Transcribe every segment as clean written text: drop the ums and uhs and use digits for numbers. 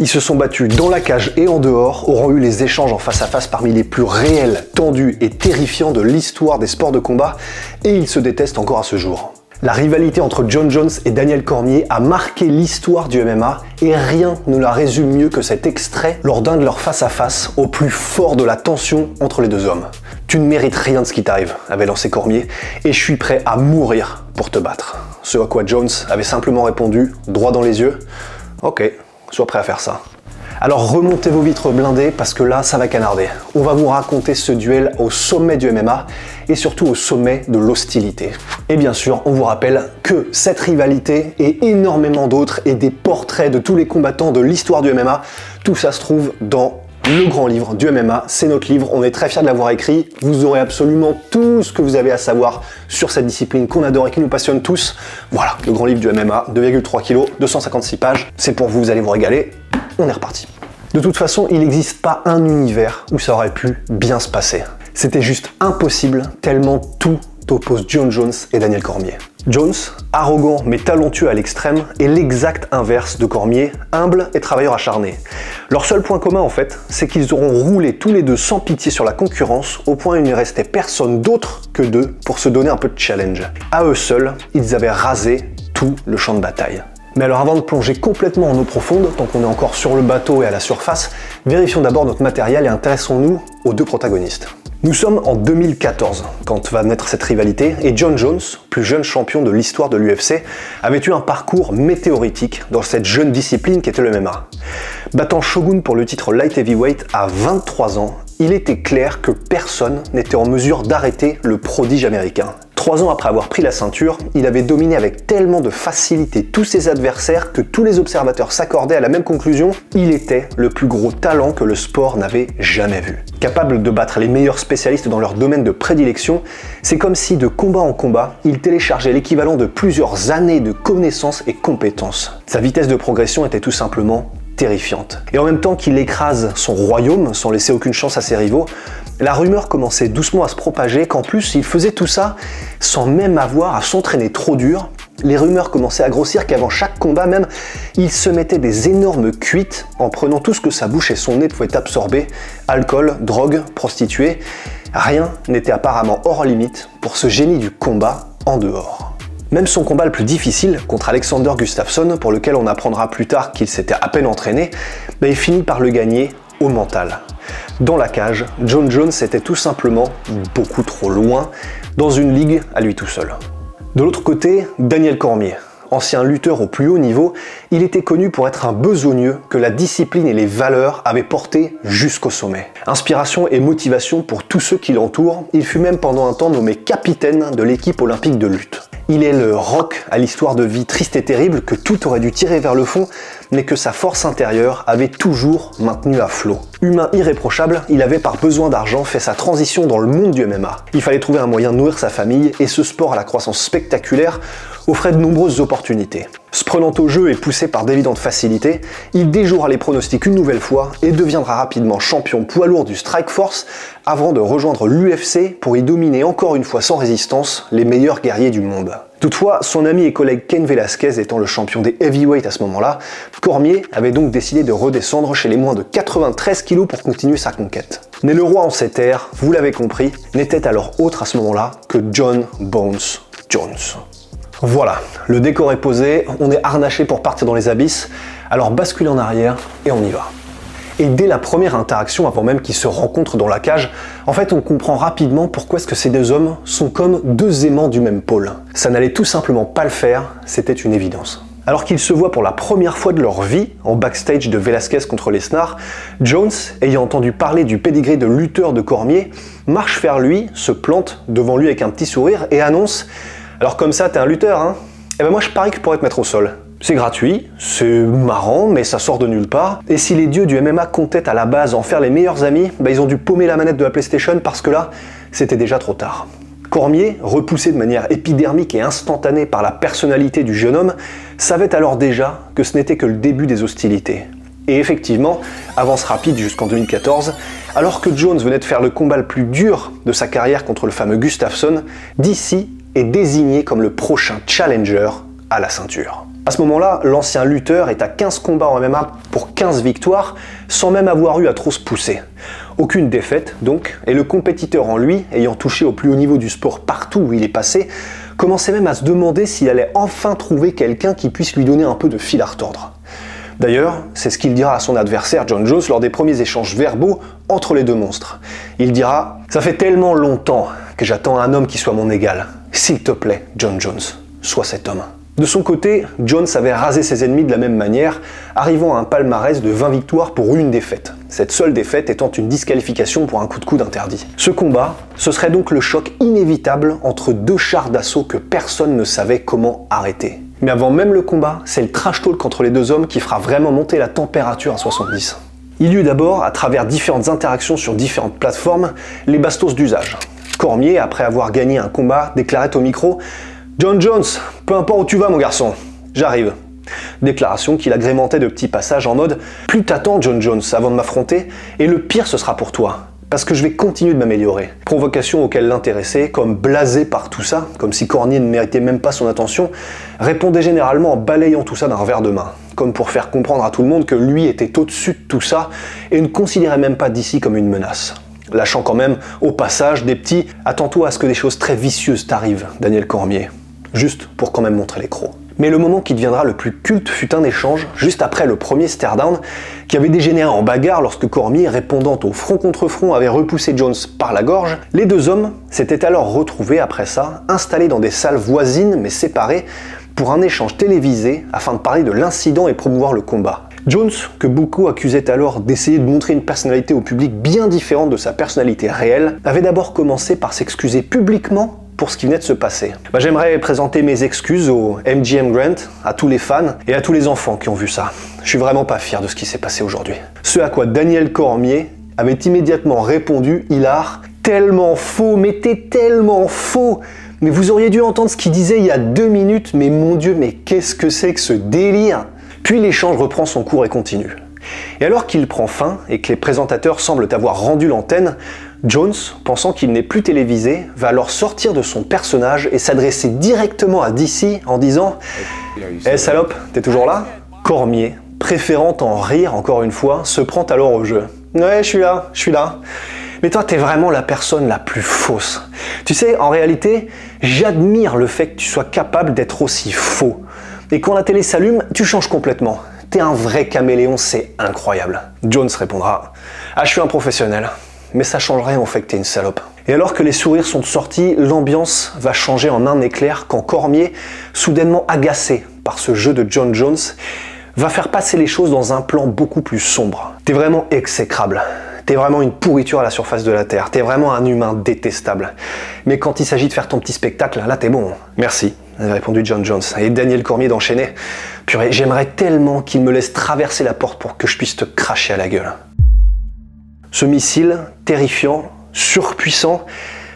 Ils se sont battus dans la cage et en dehors, auront eu les échanges en face à face parmi les plus réels, tendus et terrifiants de l'histoire des sports de combat, et ils se détestent encore à ce jour. La rivalité entre Jon Jones et Daniel Cormier a marqué l'histoire du MMA et rien ne la résume mieux que cet extrait lors d'un de leurs face-à-face au plus fort de la tension entre les deux hommes. « Tu ne mérites rien de ce qui t'arrive », avait lancé Cormier, « et je suis prêt à mourir pour te battre ». Ce à quoi Jones avait simplement répondu, droit dans les yeux, « Ok, sois prêt à faire ça ». Alors remontez vos vitres blindées parce que là, ça va canarder. On va vous raconter ce duel au sommet du MMA et surtout au sommet de l'hostilité. Et bien sûr, on vous rappelle que cette rivalité et énormément d'autres et des portraits de tous les combattants de l'histoire du MMA, tout ça se trouve dans le grand livre du MMA. C'est notre livre, on est très fiers de l'avoir écrit. Vous aurez absolument tout ce que vous avez à savoir sur cette discipline qu'on adore et qui nous passionne tous. Voilà, le grand livre du MMA, 2,3 kg, 256 pages. C'est pour vous, vous allez vous régaler. On est reparti. De toute façon, il n'existe pas un univers où ça aurait pu bien se passer. C'était juste impossible, tellement tout oppose Jon Jones et Daniel Cormier. Jones, arrogant mais talentueux à l'extrême, est l'exact inverse de Cormier, humble et travailleur acharné. Leur seul point commun en fait, c'est qu'ils auront roulé tous les deux sans pitié sur la concurrence, au point où il ne restait personne d'autre que d'eux pour se donner un peu de challenge. À eux seuls, ils avaient rasé tout le champ de bataille. Mais alors avant de plonger complètement en eau profonde, tant qu'on est encore sur le bateau et à la surface, vérifions d'abord notre matériel et intéressons-nous aux deux protagonistes. Nous sommes en 2014 quand va naître cette rivalité et Jon Jones, plus jeune champion de l'histoire de l'UFC, avait eu un parcours météoritique dans cette jeune discipline qu'était le MMA. Battant Shogun pour le titre Light Heavyweight à 23 ans, il était clair que personne n'était en mesure d'arrêter le prodige américain. 3 ans après avoir pris la ceinture, il avait dominé avec tellement de facilité tous ses adversaires que tous les observateurs s'accordaient à la même conclusion, il était le plus gros talent que le sport n'avait jamais vu. Capable de battre les meilleurs spécialistes dans leur domaine de prédilection, c'est comme si de combat en combat, il téléchargeait l'équivalent de plusieurs années de connaissances et compétences. Sa vitesse de progression était tout simplement terrifiante. Et en même temps qu'il écrase son royaume sans laisser aucune chance à ses rivaux, la rumeur commençait doucement à se propager qu'en plus il faisait tout ça sans même avoir à s'entraîner trop dur. Les rumeurs commençaient à grossir qu'avant chaque combat même, il se mettait des énormes cuites en prenant tout ce que sa bouche et son nez pouvaient absorber, alcool, drogue, prostituées. Rien n'était apparemment hors limite pour ce génie du combat en dehors. Même son combat le plus difficile contre Alexander Gustafsson, pour lequel on apprendra plus tard qu'il s'était à peine entraîné, il finit par le gagner au mental. Dans la cage, Jon Jones était tout simplement beaucoup trop loin, dans une ligue à lui tout seul. De l'autre côté, Daniel Cormier. Ancien lutteur au plus haut niveau, il était connu pour être un besogneux que la discipline et les valeurs avaient porté jusqu'au sommet. Inspiration et motivation pour tous ceux qui l'entourent, il fut même pendant un temps nommé capitaine de l'équipe olympique de lutte. Il est le rock à l'histoire de vie triste et terrible que tout aurait dû tirer vers le fond, mais que sa force intérieure avait toujours maintenu à flot. Humain irréprochable, il avait par besoin d'argent fait sa transition dans le monde du MMA. Il fallait trouver un moyen de nourrir sa famille et ce sport à la croissance spectaculaire offrait de nombreuses opportunités. Se prenant au jeu et poussé par d'évidentes facilités, il déjouera les pronostics une nouvelle fois et deviendra rapidement champion poids lourd du Strikeforce avant de rejoindre l'UFC pour y dominer encore une fois sans résistance les meilleurs guerriers du monde. Toutefois, son ami et collègue Cain Velasquez étant le champion des heavyweight à ce moment-là, Cormier avait donc décidé de redescendre chez les moins de 93 kg pour continuer sa conquête. Mais le roi en ces terres, vous l'avez compris, n'était alors autre à ce moment-là que Jon Bones Jones. Voilà, le décor est posé, on est harnaché pour partir dans les abysses, alors basculez en arrière et on y va. Et dès la première interaction, avant même qu'ils se rencontrent dans la cage, en fait on comprend rapidement pourquoi est-ce que ces deux hommes sont comme deux aimants du même pôle. Ça n'allait tout simplement pas le faire, c'était une évidence. Alors qu'ils se voient pour la première fois de leur vie, en backstage de Velasquez contre Lesnar, Jones, ayant entendu parler du pédigré de lutteur de Cormier, marche vers lui, se plante devant lui avec un petit sourire et annonce « Alors comme ça, t'es un lutteur, hein ? Eh ben moi je parie que je pourrais te mettre au sol. C'est gratuit, c'est marrant, mais ça sort de nulle part. Et si les dieux du MMA comptaient à la base en faire les meilleurs amis, ils ont dû paumer la manette de la PlayStation parce que là, c'était déjà trop tard. » Cormier, repoussé de manière épidermique et instantanée par la personnalité du jeune homme, savait alors déjà que ce n'était que le début des hostilités. Et effectivement, avance rapide jusqu'en 2014, alors que Jones venait de faire le combat le plus dur de sa carrière contre le fameux Gustafsson, DC est désigné comme le prochain challenger à la ceinture. À ce moment-là, l'ancien lutteur est à 15 combats en MMA pour 15 victoires, sans même avoir eu à trop se pousser. Aucune défaite donc, et le compétiteur en lui, ayant touché au plus haut niveau du sport partout où il est passé, commençait même à se demander s'il allait enfin trouver quelqu'un qui puisse lui donner un peu de fil à retordre. D'ailleurs, c'est ce qu'il dira à son adversaire Jon Jones lors des premiers échanges verbaux entre les deux monstres. Il dira « Ça fait tellement longtemps que j'attends un homme qui soit mon égal. S'il te plaît, Jon Jones, sois cet homme. » De son côté, Jones avait rasé ses ennemis de la même manière, arrivant à un palmarès de 20 victoires pour une défaite. Cette seule défaite étant une disqualification pour un coup de coude interdit. Ce combat, ce serait donc le choc inévitable entre deux chars d'assaut que personne ne savait comment arrêter. Mais avant même le combat, c'est le trash talk entre les deux hommes qui fera vraiment monter la température à 70. Il y eut d'abord, à travers différentes interactions sur différentes plateformes, les bastos d'usage. Cormier, après avoir gagné un combat, déclarait au micro « Jon Jones, peu importe où tu vas mon garçon, j'arrive ». Déclaration qu'il agrémentait de petits passages en mode « Plus t'attends Jon Jones avant de m'affronter, et le pire ce sera pour toi, parce que je vais continuer de m'améliorer ». Provocation auquel l'intéressé, comme blasé par tout ça, comme si Cormier ne méritait même pas son attention, répondait généralement en balayant tout ça d'un revers de main, comme pour faire comprendre à tout le monde que lui était au-dessus de tout ça et ne considérait même pas DC comme une menace. Lâchant quand même, au passage, des petits « Attends-toi à ce que des choses très vicieuses t'arrivent, Daniel Cormier ». Juste pour quand même montrer les crocs. Mais le moment qui deviendra le plus culte fut un échange, juste après le premier stare-down, qui avait dégénéré en bagarre lorsque Cormier, répondant au front contre front, avait repoussé Jones par la gorge. Les deux hommes s'étaient alors retrouvés après ça, installés dans des salles voisines mais séparées, pour un échange télévisé afin de parler de l'incident et promouvoir le combat. Jones, que beaucoup accusaient alors d'essayer de montrer une personnalité au public bien différente de sa personnalité réelle, avait d'abord commencé par s'excuser publiquement pour ce qui venait de se passer. J'aimerais présenter mes excuses au MGM Grant, à tous les fans et à tous les enfants qui ont vu ça. Je suis vraiment pas fier de ce qui s'est passé aujourd'hui. Ce à quoi Daniel Cormier avait immédiatement répondu, hilar, tellement faux, mais t'es tellement faux. Mais vous auriez dû entendre ce qu'il disait il y a 2 minutes, mais mon Dieu, mais qu'est-ce que c'est que ce délire? Puis l'échange reprend son cours et continue. Et alors qu'il prend fin et que les présentateurs semblent avoir rendu l'antenne, Jones, pensant qu'il n'est plus télévisé, va alors sortir de son personnage et s'adresser directement à DC en disant « Eh salope, t'es toujours là ?» Cormier, préférant en rire encore une fois, se prend alors au jeu. « Ouais, je suis là. Mais toi, t'es vraiment la personne la plus fausse. Tu sais, en réalité, j'admire le fait que tu sois capable d'être aussi faux. Et quand la télé s'allume, tu changes complètement. T'es un vrai caméléon, c'est incroyable. » Jones répondra « Ah, je suis un professionnel. Mais ça change rien au fait que t'es une salope. » Et alors que les sourires sont sortis, l'ambiance va changer en un éclair quand Cormier, soudainement agacé par ce jeu de Jon Jones, va faire passer les choses dans un plan beaucoup plus sombre. T'es vraiment exécrable. T'es vraiment une pourriture à la surface de la Terre. T'es vraiment un humain détestable. Mais quand il s'agit de faire ton petit spectacle, là t'es bon. Merci, avait répondu Jon Jones. Et Daniel Cormier d'enchaîner. Purée, j'aimerais tellement qu'il me laisse traverser la porte pour que je puisse te cracher à la gueule. Ce missile, terrifiant, surpuissant,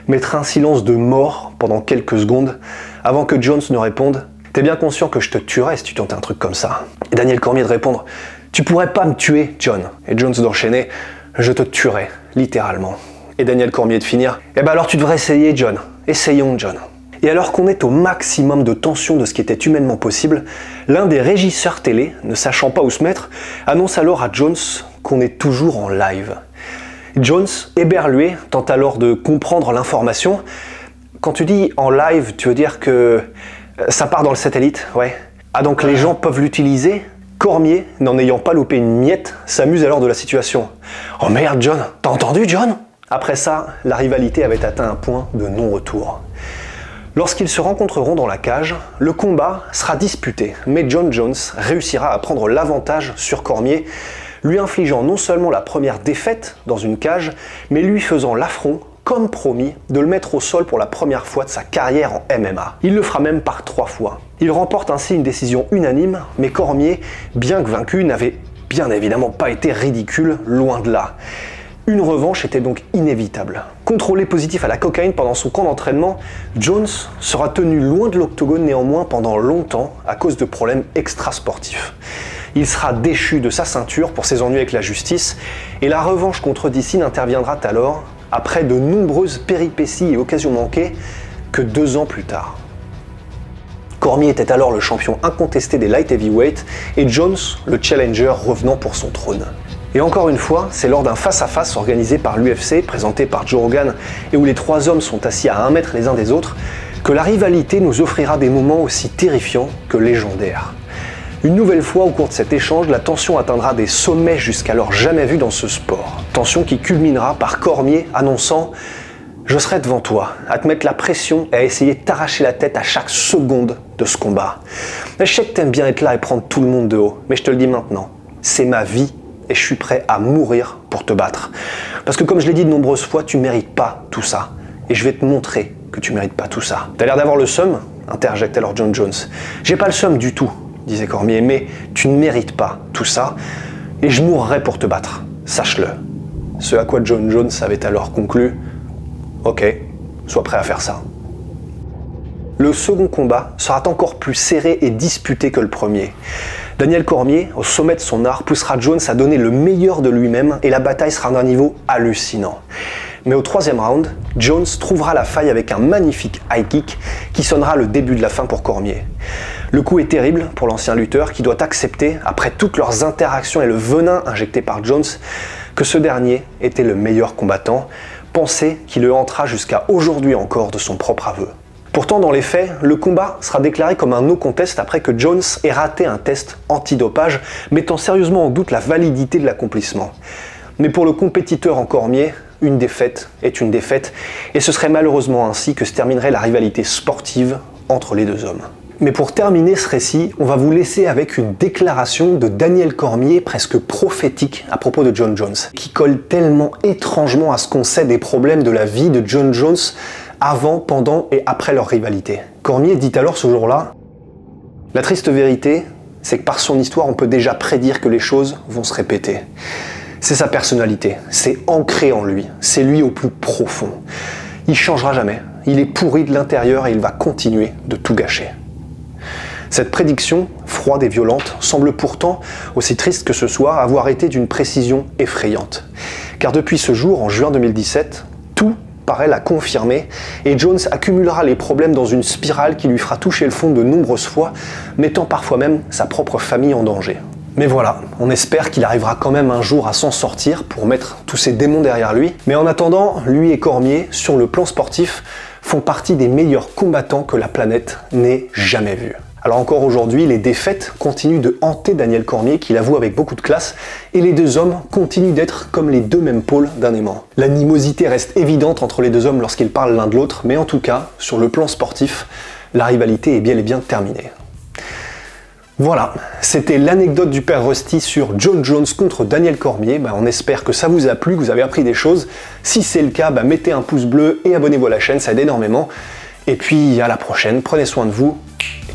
mettra un silence de mort pendant quelques secondes avant que Jones ne réponde « T'es bien conscient que je te tuerais si tu tentais un truc comme ça ?» Et Daniel Cormier de répondre « Tu pourrais pas me tuer, John ?» Et Jones d'enchaîner « Je te tuerai, littéralement. » Et Daniel Cormier de finir « Eh ben alors tu devrais essayer, John. Essayons, John. » Et alors qu'on est au maximum de tension de ce qui était humainement possible, l'un des régisseurs télé, ne sachant pas où se mettre, annonce alors à Jones qu'on est toujours en live. Jones, éberlué, tente alors de comprendre l'information. Quand tu dis en live, tu veux dire que ça part dans le satellite, ouais. Ah donc les gens peuvent l'utiliser? Cormier, n'en ayant pas loupé une miette, s'amuse alors de la situation. Oh merde John, t'as entendu John? Après ça, la rivalité avait atteint un point de non-retour. Lorsqu'ils se rencontreront dans la cage, le combat sera disputé, mais Jon Jones réussira à prendre l'avantage sur Cormier, lui infligeant non seulement la première défaite dans une cage, mais lui faisant l'affront, comme promis, de le mettre au sol pour la première fois de sa carrière en MMA. Il le fera même par 3 fois. Il remporte ainsi une décision unanime, mais Cormier, bien que vaincu, n'avait bien évidemment pas été ridicule, loin de là. Une revanche était donc inévitable. Contrôlé positif à la cocaïne pendant son camp d'entraînement, Jones sera tenu loin de l'octogone néanmoins pendant longtemps à cause de problèmes extrasportifs. Il sera déchu de sa ceinture pour ses ennuis avec la justice et la revanche contre DC n'interviendra alors, après de nombreuses péripéties et occasions manquées, que 2 ans plus tard. Cormier était alors le champion incontesté des light heavyweight et Jones le challenger revenant pour son trône. Et encore une fois, c'est lors d'un face-à-face organisé par l'UFC, présenté par Joe Rogan, et où les trois hommes sont assis à 1 mètre les uns des autres, que la rivalité nous offrira des moments aussi terrifiants que légendaires. Une nouvelle fois, au cours de cet échange, la tension atteindra des sommets jusqu'alors jamais vus dans ce sport. Tension qui culminera par Cormier annonçant « Je serai devant toi, à te mettre la pression et à essayer de t'arracher la tête à chaque seconde de ce combat. Je sais que t'aimes bien être là et prendre tout le monde de haut, mais je te le dis maintenant, c'est ma vie et je suis prêt à mourir pour te battre. Parce que comme je l'ai dit de nombreuses fois, tu mérites pas tout ça. Et je vais te montrer que tu mérites pas tout ça. T'as l'air d'avoir le seum ?» interjecte alors Jon Jones. « J'ai pas le seum du tout, disait Cormier, mais tu ne mérites pas tout ça et je mourrai pour te battre, sache-le. » Ce à quoi Jon Jones avait alors conclu « Ok, sois prêt à faire ça. » Le second combat sera encore plus serré et disputé que le premier. Daniel Cormier, au sommet de son art, poussera Jones à donner le meilleur de lui-même et la bataille sera d'un niveau hallucinant. Mais au troisième round, Jones trouvera la faille avec un magnifique high kick qui sonnera le début de la fin pour Cormier. Le coup est terrible pour l'ancien lutteur qui doit accepter, après toutes leurs interactions et le venin injecté par Jones, que ce dernier était le meilleur combattant, pensée qui le hantera jusqu'à aujourd'hui encore de son propre aveu. Pourtant, dans les faits, le combat sera déclaré comme un no contest après que Jones ait raté un test antidopage, mettant sérieusement en doute la validité de l'accomplissement. Mais pour le compétiteur en Cormier, une défaite est une défaite, et ce serait malheureusement ainsi que se terminerait la rivalité sportive entre les deux hommes. Mais pour terminer ce récit, on va vous laisser avec une déclaration de Daniel Cormier presque prophétique à propos de Jon Jones, qui colle tellement étrangement à ce qu'on sait des problèmes de la vie de Jon Jones avant, pendant et après leur rivalité. Cormier dit alors ce jour-là « La triste vérité, c'est que par son histoire, on peut déjà prédire que les choses vont se répéter. C'est sa personnalité, c'est ancré en lui, c'est lui au plus profond. Il changera jamais, il est pourri de l'intérieur et il va continuer de tout gâcher. » Cette prédiction, froide et violente, semble pourtant, aussi triste que ce soit, avoir été d'une précision effrayante. Car depuis ce jour, en juin 2017, tout paraît la confirmer et Jones accumulera les problèmes dans une spirale qui lui fera toucher le fond de nombreuses fois, mettant parfois même sa propre famille en danger. Mais voilà, on espère qu'il arrivera quand même un jour à s'en sortir pour mettre tous ces démons derrière lui. Mais en attendant, lui et Cormier, sur le plan sportif, font partie des meilleurs combattants que la planète n'ait jamais vus. Alors encore aujourd'hui, les défaites continuent de hanter Daniel Cormier, qui l'avoue avec beaucoup de classe, et les deux hommes continuent d'être comme les deux mêmes pôles d'un aimant. L'animosité reste évidente entre les deux hommes lorsqu'ils parlent l'un de l'autre, mais en tout cas, sur le plan sportif, la rivalité est bel et bien terminée. Voilà, c'était l'anecdote du père Rusty sur Jon Jones contre Daniel Cormier. On espère que ça vous a plu, que vous avez appris des choses. Si c'est le cas, mettez un pouce bleu et abonnez-vous à la chaîne, ça aide énormément. Et puis à la prochaine, prenez soin de vous.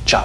Ciao.